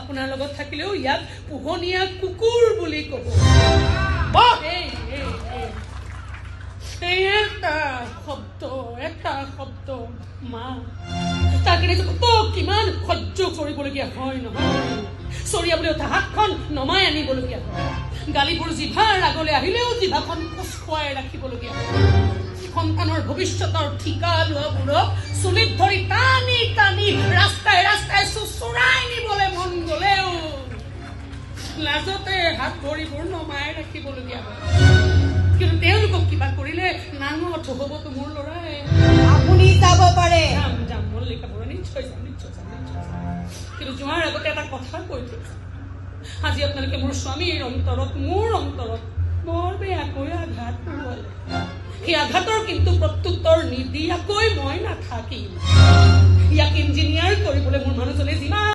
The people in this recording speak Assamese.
আপোনাৰ লগত থাকিলেও ইয়াক পোহনীয়া কুকুৰ বুলি ক'ব। এটা শব্দ মা, তাকে কত কিমান সহ্য কৰিবলগীয়া হয় নহয়। চৰিয়াবলৈ উঠা হাতখন নমাই আনিবলগীয়া হয়। গালিবোৰ জিভাৰ আগলৈ আহিলেও জিভাখন কোচ খুৱাই ৰাখিবলগীয়া হয়। সন্তানৰ ভৱিষ্যতৰ ঠিকা লোৱাবোৰক চুলিত ধৰি টানি টানি ৰাস্তাই ৰাস্তাই চুচুৰাই নিবলৈ মন গলেও লাজতে হাত ভৰিবোৰ নমাই ৰাখিবলগীয়া হয়। কিন্তু তেওঁলোকক কিবা কৰিলে নাঙত হবতো মোৰ ল'ৰাই। আপুনি যাব পাৰে। যাম মল্লিকা বৰুৱা, নিশ্চয় যাম। কিন্তু যোৱাৰ আগতে এটা কথা কৈ থৈছো, আজি আপোনালোকে মোৰ স্বামীৰ অন্তৰত, মোৰ অন্তৰত বৰ বেয়াকৈ আঘাত কৰোৱালে। সেই আঘাতৰ কিন্তু প্ৰত্যুত্তৰ নিদিয়াকৈ মই নাথাকিম। ইয়াক ইঞ্জিনিয়াৰ কৰিবলৈ মোৰ মানুহজনে যিমান